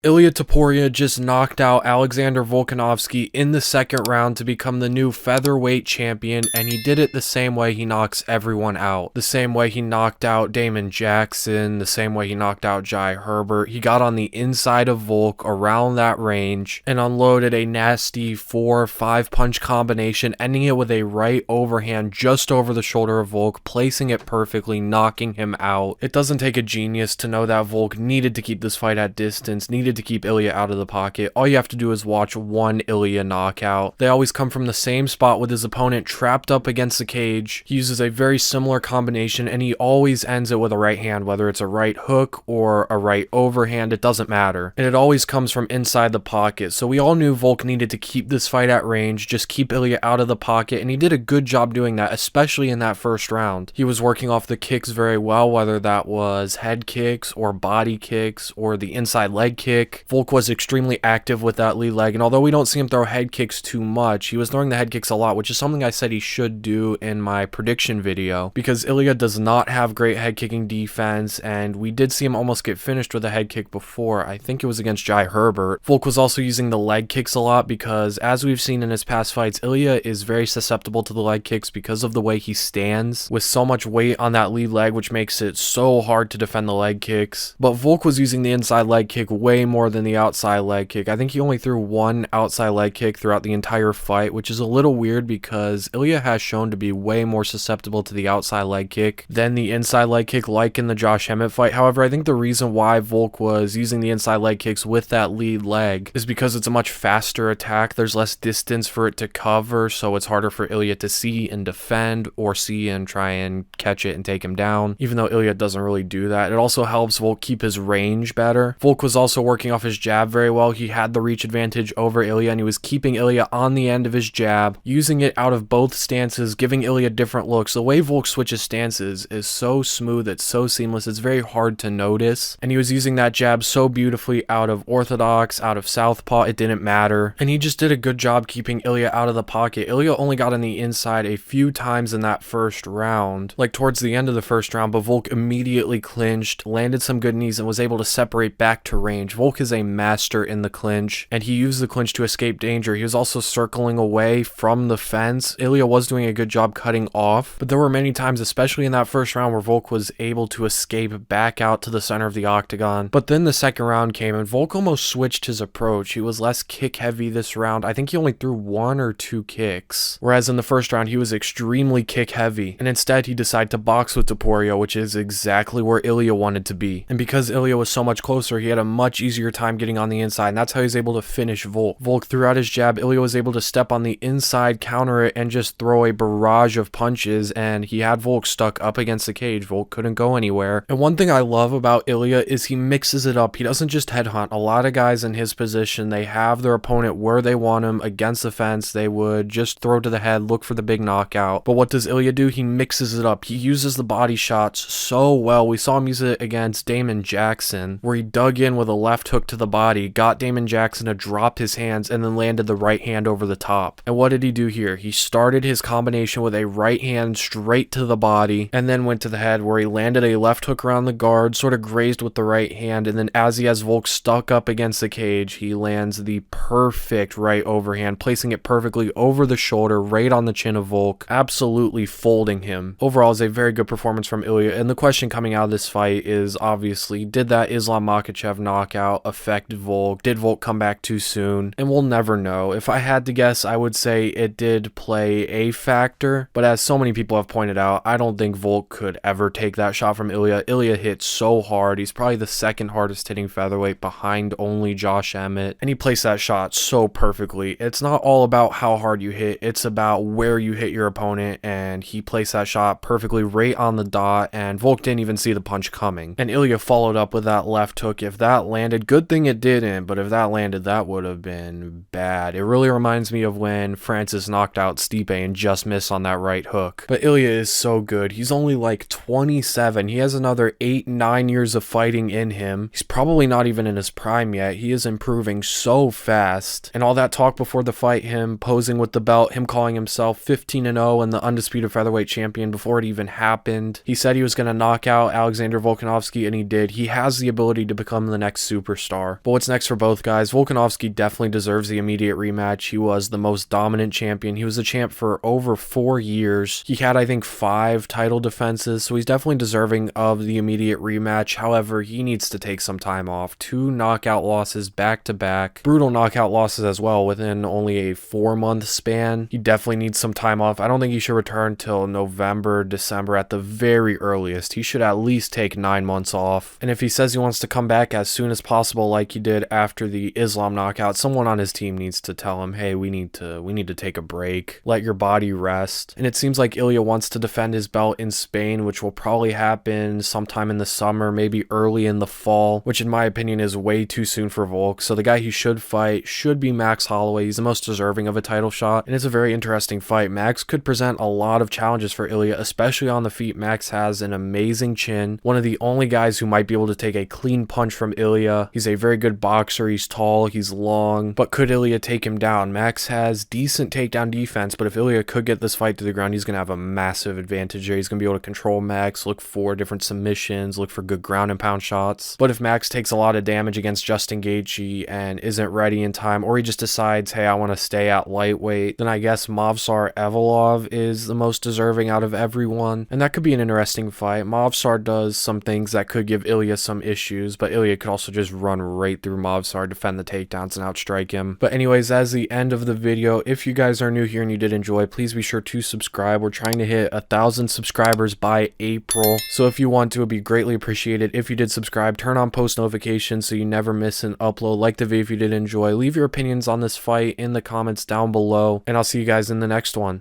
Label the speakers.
Speaker 1: Ilia Topuria just knocked out Alexander Volkanovski in the second round to become the new featherweight champion, and he did it the same way he knocks everyone out. The same way he knocked out Damon Jackson, the same way he knocked out Jai Herbert. He got on the inside of Volk around that range and unloaded a nasty 4-5 punch combination, ending it with a right overhand just over the shoulder of Volk, placing it perfectly, knocking him out. It doesn't take a genius to know that Volk needed to keep this fight at distance, needed to keep Ilia out of the pocket. All you have to do is watch one Ilia knockout. They always come from the same spot with his opponent trapped up against the cage. He uses a very similar combination and he always ends it with a right hand, whether it's a right hook or a right overhand, it doesn't matter. And it always comes from inside the pocket. So we all knew Volk needed to keep this fight at range, just keep Ilia out of the pocket, and he did a good job doing that, especially in that first round. He was working off the kicks very well, whether that was head kicks or body kicks or the inside leg kick. Volk was extremely active with that lead leg, and although we don't see him throw head kicks too much, he was throwing the head kicks a lot, which is something I said he should do in my prediction video, because Ilia does not have great head kicking defense, and we did see him almost get finished with a head kick before. I think it was against Jai Herbert. Volk was also using the leg kicks a lot because, as we've seen in his past fights, Ilia is very susceptible to the leg kicks because of the way he stands with so much weight on that lead leg, which makes it so hard to defend the leg kicks. But Volk was using the inside leg kick way more than the outside leg kick. I think he only threw one outside leg kick throughout the entire fight, which is a little weird because Ilia has shown to be way more susceptible to the outside leg kick than the inside leg kick, like in the Josh Emmett fight. However, I think the reason why Volk was using the inside leg kicks with that lead leg is because it's a much faster attack. There's less distance for it to cover, so it's harder for Ilia to see and defend, or see and try and catch it and take him down, even though Ilia doesn't really do that. It also helps Volk keep his range better. Volk was also working off his jab very well. He had the reach advantage over Ilia, and he was keeping Ilia on the end of his jab, using it out of both stances, giving Ilia different looks. The way Volk switches stances is so smooth, it's so seamless, it's very hard to notice, and he was using that jab so beautifully out of orthodox, out of southpaw, it didn't matter, and he just did a good job keeping Ilia out of the pocket. Ilia only got on the inside a few times in that first round, like towards the end of the first round, but Volk immediately clinched, landed some good knees, and was able to separate back to range. Volk is a master in the clinch, and he used the clinch to escape danger. He was also circling away from the fence. Ilia was doing a good job cutting off, but there were many times, especially in that first round, where Volk was able to escape back out to the center of the octagon. But then the second round came, and Volk almost switched his approach. He was less kick heavy this round. I think he only threw 1 or 2 kicks, whereas in the first round he was extremely kick heavy, and instead he decided to box with Topuria, which is exactly where Ilia wanted to be. And because Ilia was so much closer, he had a much easier time getting on the inside, and that's how he was able to finish Volk. Volk threw out his jab, Ilia was able to step on the inside, counter it, and just throw a barrage of punches, and he had Volk stuck up against the cage. Volk couldn't go anywhere. And one thing I love about Ilia is he mixes it up. He doesn't just headhunt. A lot of guys in his position, they have their opponent where they want him against the fence. They would just throw to the head, look for the big knockout. But what does Ilia do? He mixes it up. He uses the body shots so well. We saw him use it against Damon Jackson, where he dug in with a left hook to the body, got Damon Jackson to drop his hands, and then landed the right hand over the top. And what did he do here? He started his combination with a right hand straight to the body, and then went to the head, where he landed a left hook around the guard, sort of grazed with the right hand, and then as he has Volk stuck up against the cage, he lands the perfect right overhand, placing it perfectly over the shoulder, right on the chin of Volk, absolutely folding him. Overall, is a very good performance from Ilia, and the question coming out of this fight is obviously, did that Islam Makhachev knockout affect Volk? Did Volk come back too soon? And we'll never know. If I had to guess, I would say it did play a factor, but as so many people have pointed out, I don't think Volk could ever take that shot from Ilia. Ilia hit so hard. He's probably the second hardest hitting featherweight behind only Josh Emmett, and he placed that shot so perfectly. It's not all about how hard you hit, it's about where you hit your opponent, and he placed that shot perfectly right on the dot, and Volk didn't even see the punch coming. And Ilia followed up with that left hook. If that landed, good thing it didn't, but if that landed, that would have been bad. It really reminds me of when Francis knocked out Stipe and just missed on that right hook. But Ilia is so good. He's only like 27. He has another 8-9 years of fighting in him. He's probably not even in his prime yet. He is improving so fast. And all that talk before the fight, him posing with the belt, him calling himself 15-0 and the undisputed featherweight champion before it even happened. He said he was going to knock out Alexander Volkanovski, and he did. He has the ability to become the next super superstar. But what's next for both guys? Volkanovski definitely deserves the immediate rematch. He was the most dominant champion. He was a champ for over 4 years. He had, I think, 5 title defenses, so he's definitely deserving of the immediate rematch. However, he needs to take some time off. 2 knockout losses back to back. Brutal knockout losses as well within only a 4-month span. He definitely needs some time off. I don't think he should return till November, December at the very earliest. He should at least take 9 months off. And if he says he wants to come back as soon as possible like he did after the Islam knockout, someone on his team needs to tell him, hey, we need to take a break. Let your body rest. And it seems like Ilia wants to defend his belt in Spain, which will probably happen sometime in the summer, maybe early in the fall, which in my opinion is way too soon for Volk. So the guy he should fight should be Max Holloway. He's the most deserving of a title shot, and it's a very interesting fight. Max could present a lot of challenges for Ilia, especially on the feet. Max has an amazing chin, one of the only guys who might be able to take a clean punch from Ilia. He's a very good boxer. He's tall, he's long, but could Ilia take him down? Max has decent takedown defense, but if Ilia could get this fight to the ground, he's going to have a massive advantage there. He's going to be able to control Max, look for different submissions, look for good ground and pound shots. But if Max takes a lot of damage against Justin Gaethje and isn't ready in time, or he just decides, hey, I want to stay at lightweight, then I guess Movsar Evloev is the most deserving out of everyone, and that could be an interesting fight. Movsar does some things that could give Ilia some issues, but Ilia could also just run right through Movsar, defend the takedowns, and outstrike him. But anyways, that's the end of the video. If you guys are new here and you did enjoy, please be sure to subscribe. We're trying to hit 1,000 subscribers by April, so if you want to, it would be greatly appreciated if you did subscribe. Turn on post notifications so you never miss an upload. Like the video if you did enjoy. Leave your opinions on this fight in the comments down below, and I'll see you guys in the next one.